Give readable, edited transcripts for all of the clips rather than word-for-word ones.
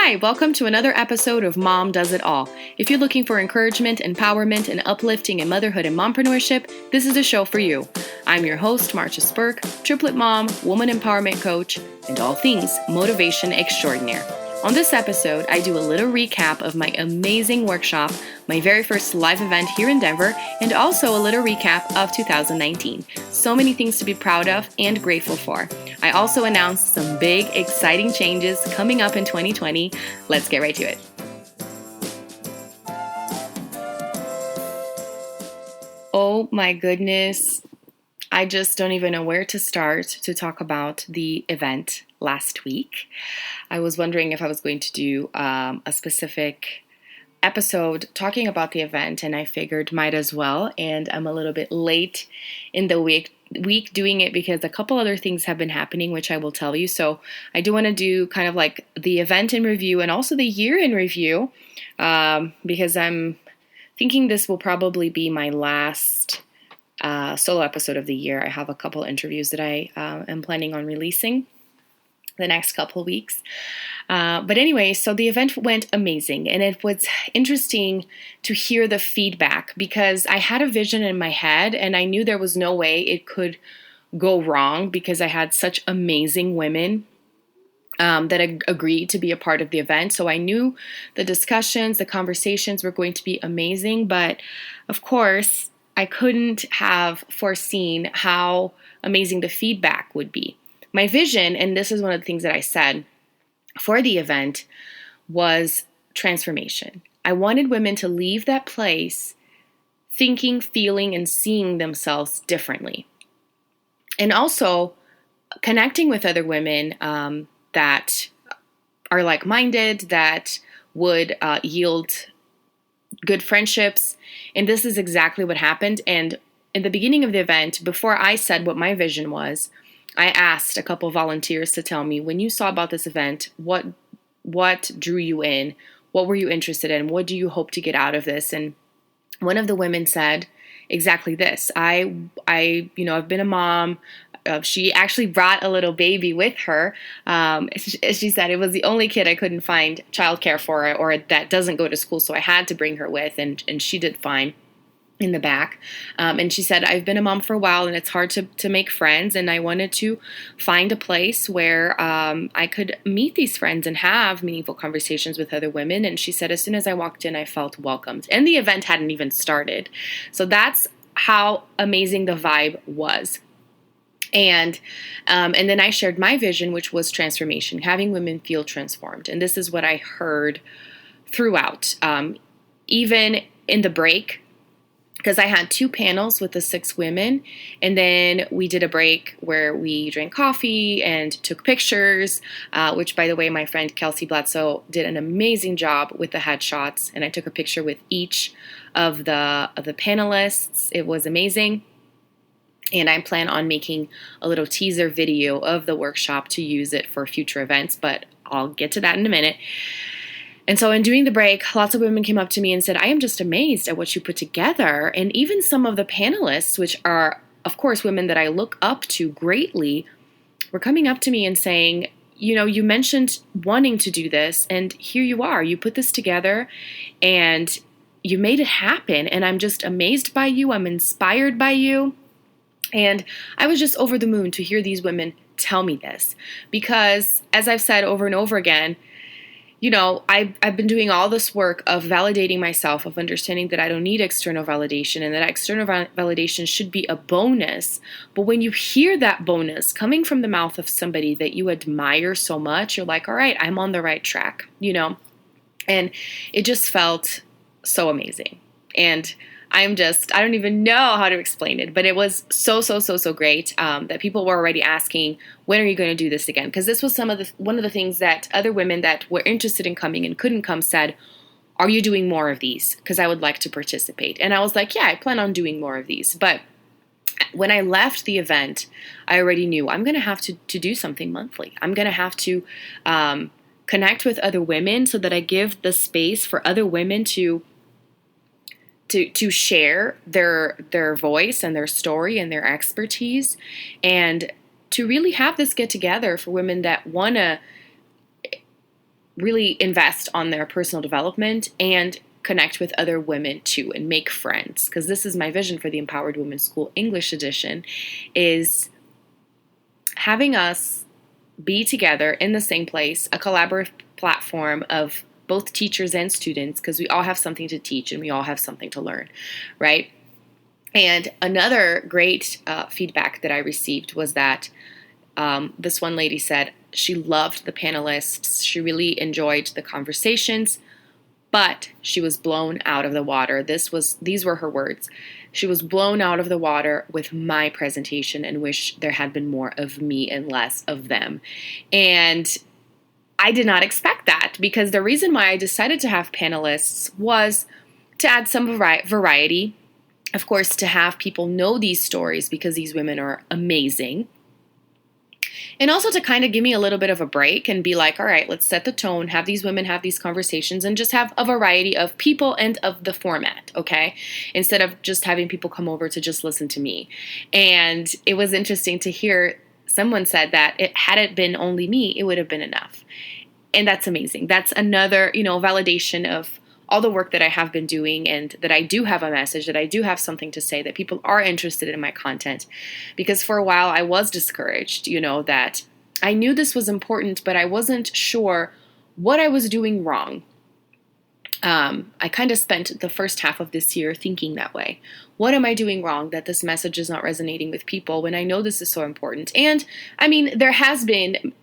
Hi, welcome to another episode of Mom Does It All. If you're looking for encouragement, empowerment, and uplifting in motherhood and mompreneurship, this is a show for you. I'm your host, martaspirk, triplet mom, woman empowerment coach, and all things motivation extraordinaire. On this episode, I do a little recap of my amazing workshop, my very first live event here in Denver, and also a little recap of 2019. So many things to be proud of and grateful for. I also announced some big, exciting changes coming up in 2020. Let's get right to it. Oh my goodness. I just don't even know where to start to talk about the event last week. I was wondering if I was going to do a specific episode talking about the event, and I figured might as well. And I'm a little bit late in the week doing it because a couple other things have been happening, which I will tell you. So I do want to do kind of like the event in review and also the year in review because I'm thinking this will probably be my last solo episode of the year. I have a couple interviews that I am planning on releasing the next couple of weeks. But anyway, so the event went amazing, and it was interesting to hear the feedback because I had a vision in my head and I knew there was no way it could go wrong because I had such amazing women that agreed to be a part of the event. So I knew the discussions, the conversations were going to be amazing, but of course, I couldn't have foreseen how amazing the feedback would be. My vision, and this is one of the things that I said for the event, was transformation. I wanted women to leave that place thinking, feeling, and seeing themselves differently. And also connecting with other women that are like-minded, that would yield good friendships. And this is exactly what happened. And in the beginning of the event, before I said what my vision was, I asked a couple volunteers to tell me, when you saw about this event, what drew you in? What were you interested in? What do you hope to get out of this? And one of the women said exactly this. I've been a mom. She actually brought a little baby with her. She said it was the only kid I couldn't find childcare for or that doesn't go to school, so I had to bring her with, and she did fine in the back. And she said, I've been a mom for a while and it's hard to make friends, and I wanted to find a place where I could meet these friends and have meaningful conversations with other women. And she said, as soon as I walked in, I felt welcomed. And the event hadn't even started. So that's how amazing the vibe was. And then I shared my vision, which was transformation, having women feel transformed. And this is what I heard throughout, even in the break, because I had 2 panels with the 6 women, and then we did a break where we drank coffee and took pictures, which, by the way, my friend Kelsey Bledsoe did an amazing job with the headshots, and I took a picture with each of the panelists. It was amazing. And I plan on making a little teaser video of the workshop to use it for future events, but I'll get to that in a minute. And so in doing the break, lots of women came up to me and said, I am just amazed at what you put together. And even some of the panelists, which are, of course, women that I look up to greatly, were coming up to me and saying, you mentioned wanting to do this, and here you are. You put this together, and you made it happen. And I'm just amazed by you. I'm inspired by you. And I was just over the moon to hear these women tell me this. Because, as I've said over and over again, I've been doing all this work of validating myself, of understanding that I don't need external validation and that external validation should be a bonus. But when you hear that bonus coming from the mouth of somebody that you admire so much, you're like, all right, I'm on the right track, And it just felt so amazing. And I don't even know how to explain it, but it was so great that people were already asking, when are you going to do this again? Because this was one of the things that other women that were interested in coming and couldn't come said, are you doing more of these? Because I would like to participate. And I was like, yeah, I plan on doing more of these. But when I left the event, I already knew I'm going to have to do something monthly. I'm going to have to connect with other women so that I give the space for other women to share their voice and their story and their expertise, and to really have this get together for women that want to really invest on their personal development and connect with other women too and make friends. Because this is my vision for the Empowered Women's School English edition, is having us be together in the same place, a collaborative platform of both teachers and students, because we all have something to teach and we all have something to learn, right? And another great feedback that I received was that this one lady said she loved the panelists. She really enjoyed the conversations, but she was blown out of the water. These were her words. She was blown out of the water with my presentation and wish there had been more of me and less of them. And I did not expect that, because the reason why I decided to have panelists was to add some variety. Of course, to have people know these stories because these women are amazing. And also to kind of give me a little bit of a break and be like, all right, let's set the tone, have these women have these conversations, and just have a variety of people and of the format, okay? Instead of just having people come over to just listen to me. And it was interesting to hear someone said that had it been only me, it would have been enough. And that's amazing. That's another, validation of all the work that I have been doing, and that I do have a message, that I do have something to say, that people are interested in my content. Because for a while I was discouraged, that I knew this was important, but I wasn't sure what I was doing wrong. I kind of spent the first half of this year thinking that way. What am I doing wrong that this message is not resonating with people when I know this is so important? And I mean, there had been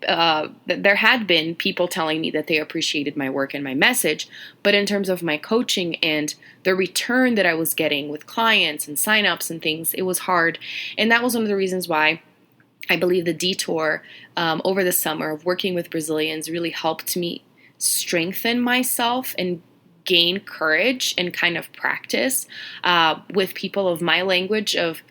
people telling me that they appreciated my work and my message, but in terms of my coaching and the return that I was getting with clients and signups and things, it was hard. And that was one of the reasons why I believe the detour over the summer of working with Brazilians really helped me strengthen myself and gain courage and kind of practice with people of my language, of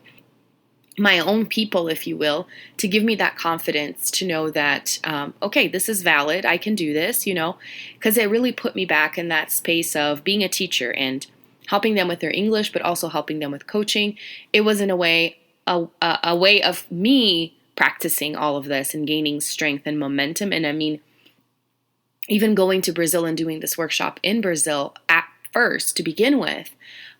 my own people, if you will, to give me that confidence to know that, okay, this is valid. I can do this, because it really put me back in that space of being a teacher and helping them with their English, but also helping them with coaching. It was in a way of me practicing all of this and gaining strength and momentum. And I mean, even going to Brazil and doing this workshop in Brazil at first to begin with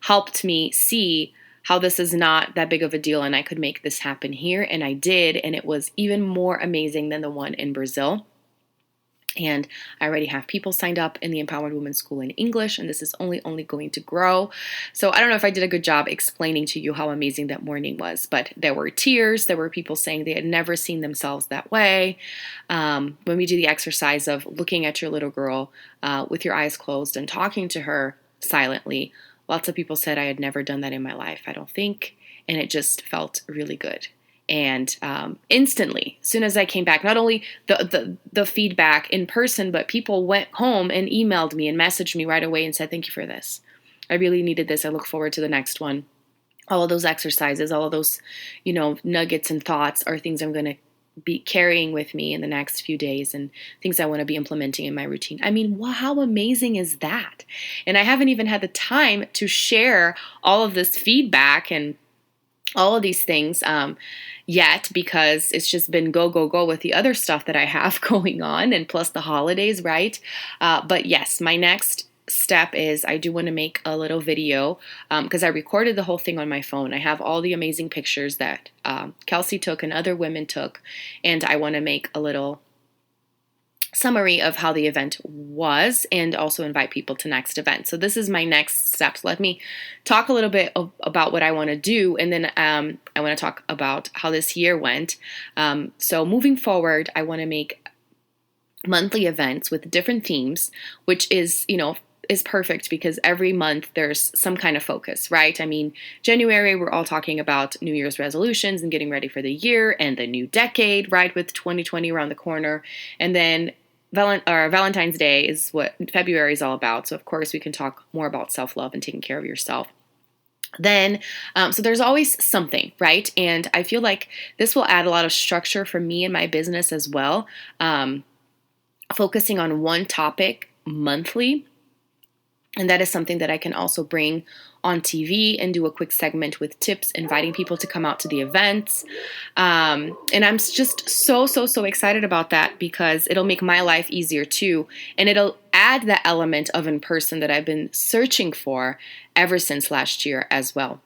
helped me see how this is not that big of a deal and I could make this happen here. And I did. And it was even more amazing than the one in Brazil. And I already have people signed up in the Empowered Women's School in English, and this is only going to grow. So I don't know if I did a good job explaining to you how amazing that morning was, but there were tears. There were people saying they had never seen themselves that way. When we do the exercise of looking at your little girl with your eyes closed and talking to her silently, lots of people said I had never done that in my life, I don't think, and it just felt really good. And instantly, as soon as I came back, not only the feedback in person, but people went home and emailed me and messaged me right away and said, thank you for this. I really needed this. I look forward to the next one. All of those exercises, all of those, nuggets and thoughts are things I'm going to be carrying with me in the next few days and things I want to be implementing in my routine. I mean, wow, how amazing is that? And I haven't even had the time to share all of this feedback and all of these things yet, because it's just been go with the other stuff that I have going on, and plus the holidays, right? But yes, my next step is I do want to make a little video because I recorded the whole thing on my phone. I have all the amazing pictures that Kelsey took and other women took, and I want to make a little summary of how the event was and also invite people to next event. So this is my next steps. Let me talk a little bit about what I want to do, and then I want to talk about how this year went. So moving forward, I want to make monthly events with different themes, which is perfect because every month there's some kind of focus, right? I mean, January, we're all talking about New Year's resolutions and getting ready for the year and the new decade, right? With 2020 around the corner. And then Valentine's Day is what February is all about. So of course we can talk more about self-love and taking care of yourself. Then, so there's always something, right? And I feel like this will add a lot of structure for me and my business as well. Focusing on one topic monthly And that is something that I can also bring on TV and do a quick segment with tips, inviting people to come out to the events. And I'm just so excited about that because it'll make my life easier too. And it'll add that element of in person that I've been searching for ever since last year as well.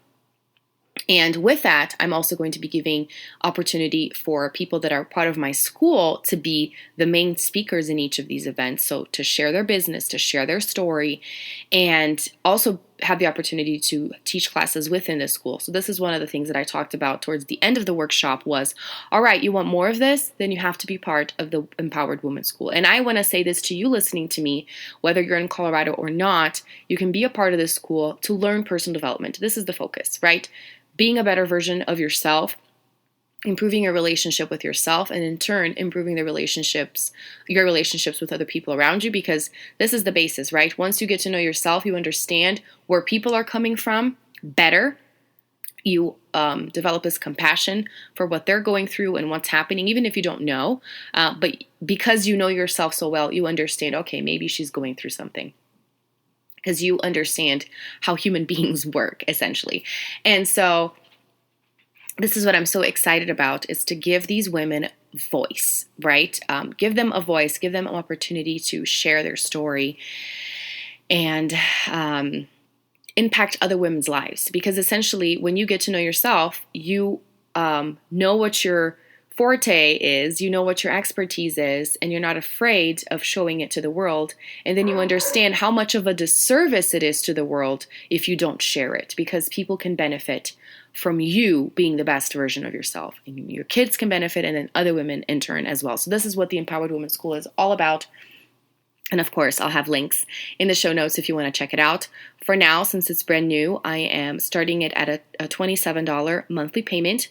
And with that, I'm also going to be giving opportunity for people that are part of my school to be the main speakers in each of these events. So to share their business, to share their story, and also have the opportunity to teach classes within the school. So this is one of the things that I talked about towards the end of the workshop was, all right, you want more of this? Then you have to be part of the Empowered Women School. And I want to say this to you listening to me, whether you're in Colorado or not, you can be a part of this school to learn personal development. This is the focus, right? Being a better version of yourself, improving your relationship with yourself, and in turn, improving your relationships with other people around you, because this is the basis, right? Once you get to know yourself, you understand where people are coming from better. You develop this compassion for what they're going through and what's happening, even if you don't know. But because you know yourself so well, you understand, okay, maybe she's going through something. Because you understand how human beings work, essentially. And so this is what I'm so excited about, is to give these women voice, right? Give them a voice, give them an opportunity to share their story and impact other women's lives. Because essentially, when you get to know yourself, you know what your forte is, you know what your expertise is, and you're not afraid of showing it to the world. And then you understand how much of a disservice it is to the world if you don't share it, because people can benefit from you being the best version of yourself. And your kids can benefit, and then other women in turn as well. So this is what the Empowered Women School is all about. And of course, I'll have links in the show notes if you want to check it out. For now, since it's brand new, I am starting it at a $27 monthly payment.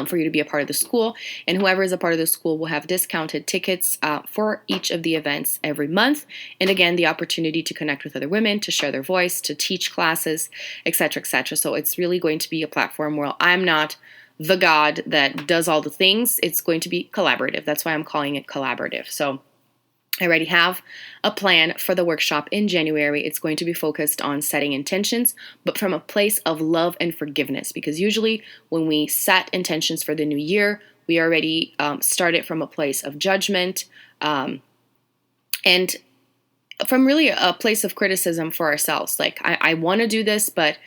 For you to be a part of the school, and whoever is a part of the school will have discounted tickets for each of the events every month. And again, the opportunity to connect with other women, to share their voice, to teach classes, etc., etc. So it's really going to be a platform where I'm not the God that does all the things. It's going to be collaborative. That's why I'm calling it collaborative. So I already have a plan for the workshop in January. It's going to be focused on setting intentions, but from a place of love and forgiveness, because usually when we set intentions for the new year, we already start it from a place of judgment and from really a place of criticism for ourselves. Like, I want to do this, but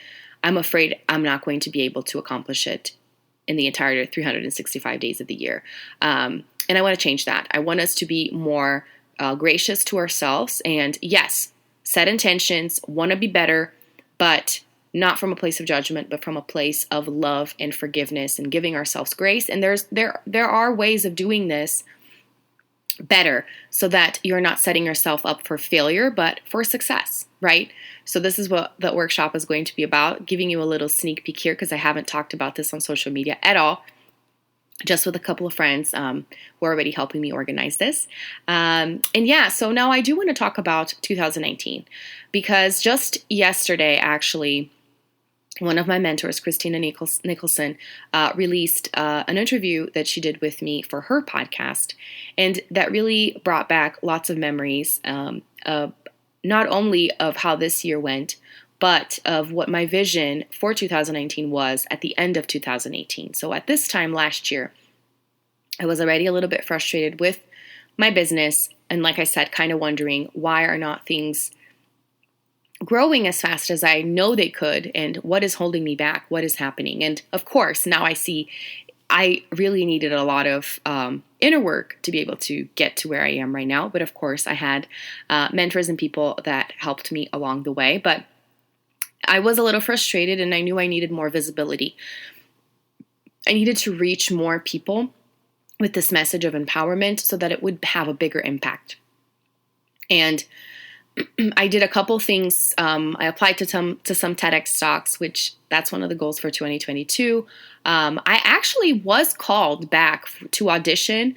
I'm afraid I'm not going to be able to accomplish it in the entire 365 days of the year. And I want to change that. I want us to be more gracious to ourselves, and yes, set intentions, want to be better, but not from a place of judgment, but from a place of love and forgiveness and giving ourselves grace. And there are ways of doing this better so that you're not setting yourself up for failure, but for success, right? So this is what the workshop is going to be about, giving you a little sneak peek here, because I haven't talked about this on social media at all. Just with a couple of friends who are already helping me organize this. And yeah, so now I do want to talk about 2019, because just yesterday, actually, one of my mentors, Christina Nicholson, released an interview that she did with me for her podcast. And that really brought back lots of memories, not only of how this year went, but of what my vision for 2019 was at the end of 2018. So at this time last year, I was already a little bit frustrated with my business. And like I said, kind of wondering, why are not things growing as fast as I know they could? And what is holding me back? What is happening? And of course, now I see I really needed a lot of inner work to be able to get to where I am right now. But of course, I had mentors and people that helped me along the way. But I was a little frustrated, and I knew I needed more visibility. I needed to reach more people with this message of empowerment so that it would have a bigger impact. And I did a couple things. I applied to some TEDx talks, which that's one of the goals for 2022. I actually was called back to audition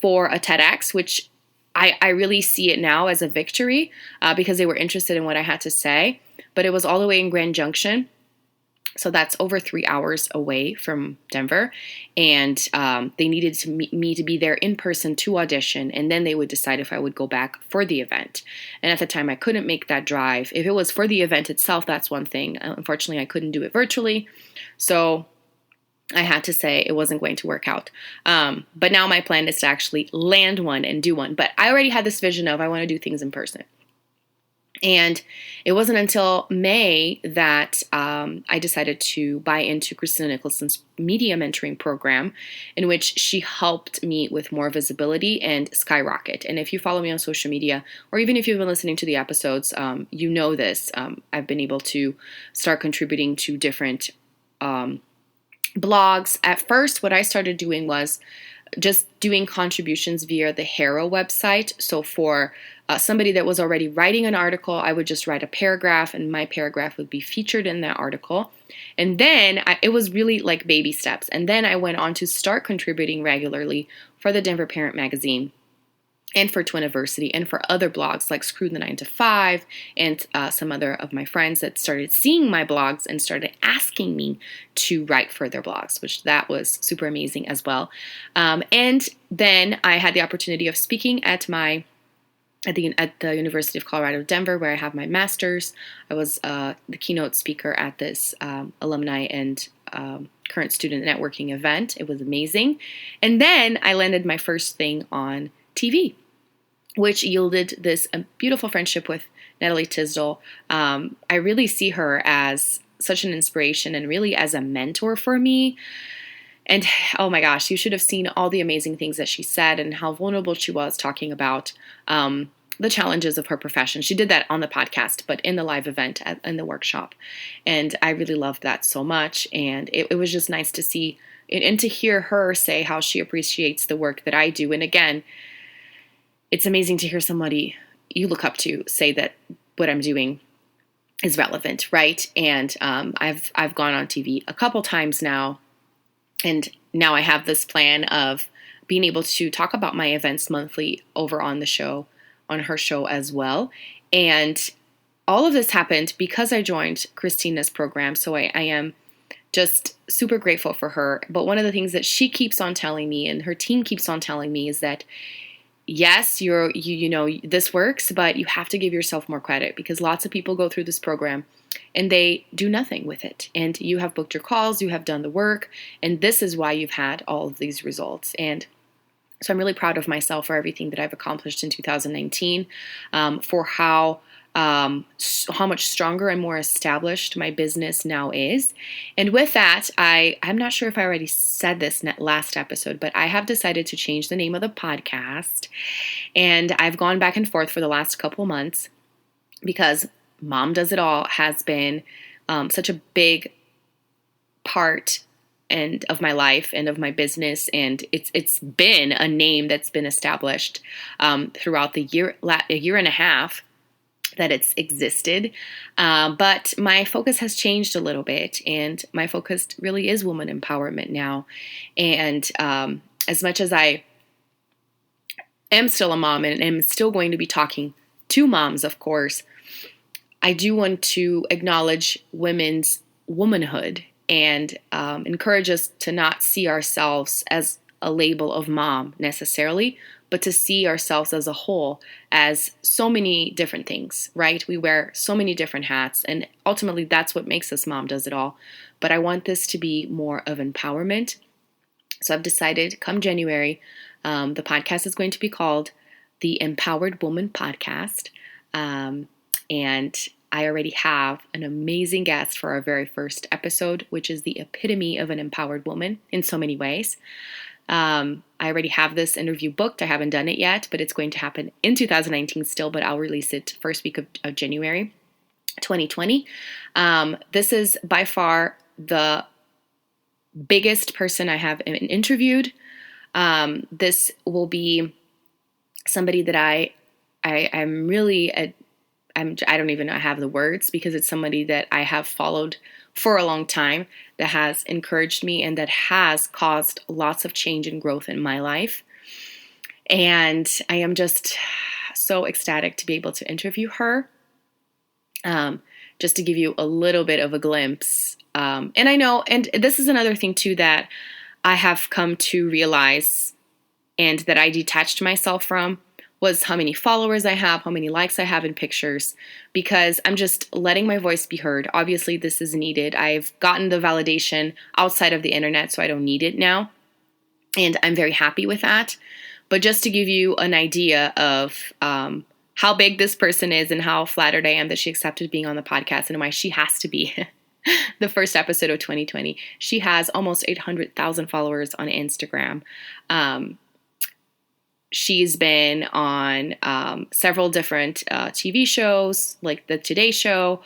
for a TEDx, which I really see it now as a victory because they were interested in what I had to say. But it was all the way in Grand Junction. So that's over 3 hours away from Denver. And they needed me to be there in person to audition. And then they would decide if I would go back for the event. And at the time, I couldn't make that drive. If it was for the event itself, that's one thing. Unfortunately, I couldn't do it virtually. So I had to say it wasn't going to work out. But now my plan is to actually land one and do one. But I already had this vision of I want to do things in person. And it wasn't until May that I decided to buy into Christina Nicholson's media mentoring program, in which she helped me with more visibility and skyrocket. And if you follow me on social media, or even if you've been listening to the episodes, you know this. I've been able to start contributing to different blogs. At first, what I started doing was just doing contributions via the Hero website. So for somebody that was already writing an article, I would just write a paragraph and my paragraph would be featured in that article. And then it was really like baby steps. And then I went on to start contributing regularly for the Denver Parent Magazine and for Twiniversity and for other blogs like Screw the 9 to 5 and some other of my friends that started seeing my blogs and started asking me to write for their blogs, which that was super amazing as well. And then I had the opportunity of speaking at the University of Colorado, Denver, where I have my master's. I was the keynote speaker at this alumni and current student networking event. It was amazing. And then I landed my first thing on TV, which yielded this beautiful friendship with Natalie Tisdall. I really see her as such an inspiration and really as a mentor for me. And oh my gosh, you should have seen all the amazing things that she said and how vulnerable she was talking about the challenges of her profession. She did that on the podcast, but in the live event in the workshop. And I really loved that so much. And it was just nice to see and to hear her say how she appreciates the work that I do. And again, it's amazing to hear somebody you look up to say that what I'm doing is relevant, right? And I've gone on TV a couple times now. And now I have this plan of being able to talk about my events monthly over on the show, on her show as well. And all of this happened because I joined Christina's program. So I am just super grateful for her. But one of the things that she keeps on telling me and her team keeps on telling me is that, yes, you know, this works, but you have to give yourself more credit because lots of people go through this program and they do nothing with it. And you have booked your calls, you have done the work, and this is why you've had all of these results. And so I'm really proud of myself for everything that I've accomplished in 2019, for how much stronger and more established my business now is. And with that, I'm not sure if I already said this in that last episode, but I have decided to change the name of the podcast. And I've gone back and forth for the last couple months because Mom Does It All has been such a big part of my life and of my business, and it's been a name that's been established throughout a year and a half that it's existed. But my focus has changed a little bit, and my focus really is woman empowerment now. And as much as I am still a mom and am still going to be talking to moms, of course, I do want to acknowledge women's womanhood and encourage us to not see ourselves as a label of mom necessarily, but to see ourselves as a whole as so many different things, right? We wear so many different hats, and ultimately that's what makes us Mom Does It All. But I want this to be more of empowerment. So I've decided come January, the podcast is going to be called the Empowered Woman Podcast. And I already have an amazing guest for our very first episode, which is the epitome of an empowered woman in so many ways. I already have this interview booked. I haven't done it yet, but it's going to happen in 2019 still, but I'll release it first week of January 2020. This is by far the biggest person I have interviewed. This will be somebody that I'm really I don't even know I have the words because it's somebody that I have followed for a long time that has encouraged me and that has caused lots of change and growth in my life. And I am just so ecstatic to be able to interview her. Just to give you a little bit of a glimpse And I know, and this is another thing too that I have come to realize and that I detached myself from was how many followers I have, how many likes I have in pictures, because I'm just letting my voice be heard. Obviously, this is needed. I've gotten the validation outside of the internet, so I don't need it now. And I'm very happy with that. But just to give you an idea of how big this person is and how flattered I am that she accepted being on the podcast and why she has to be the first episode of 2020. She has almost 800,000 followers on Instagram. She's been on several different TV shows, like the Today Show,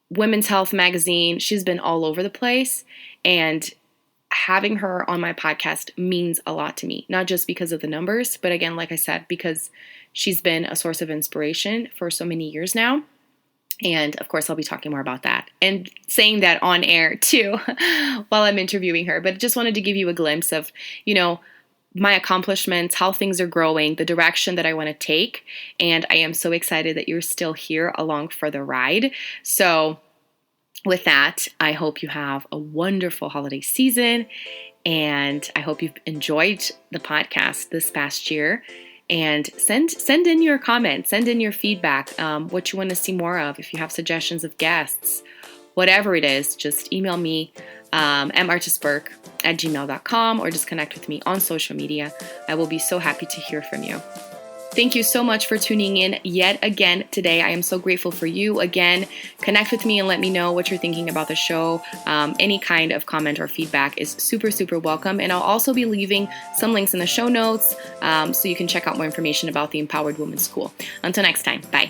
Women's Health magazine. She's been all over the place. And having her on my podcast means a lot to me, not just because of the numbers, but again, like I said, because she's been a source of inspiration for so many years now. And of course, I'll be talking more about that and saying that on air too while I'm interviewing her. But just wanted to give you a glimpse of, my accomplishments, how things are growing, the direction that I want to take. And I am so excited that you're still here along for the ride. So with that, I hope you have a wonderful holiday season. And I hope you've enjoyed the podcast this past year. And send in your comments, send in your feedback, what you want to see more of. If you have suggestions of guests, whatever it is, just email me at martaspirk@gmail.com or just connect with me on social media. I will be so happy to hear from you. Thank you so much for tuning in yet again today. I am so grateful for you. Again, connect with me and let me know what you're thinking about the show. Any kind of comment or feedback is super, super welcome. And I'll also be leaving some links in the show notes so you can check out more information about the Empowered Women's School. Until next time, bye.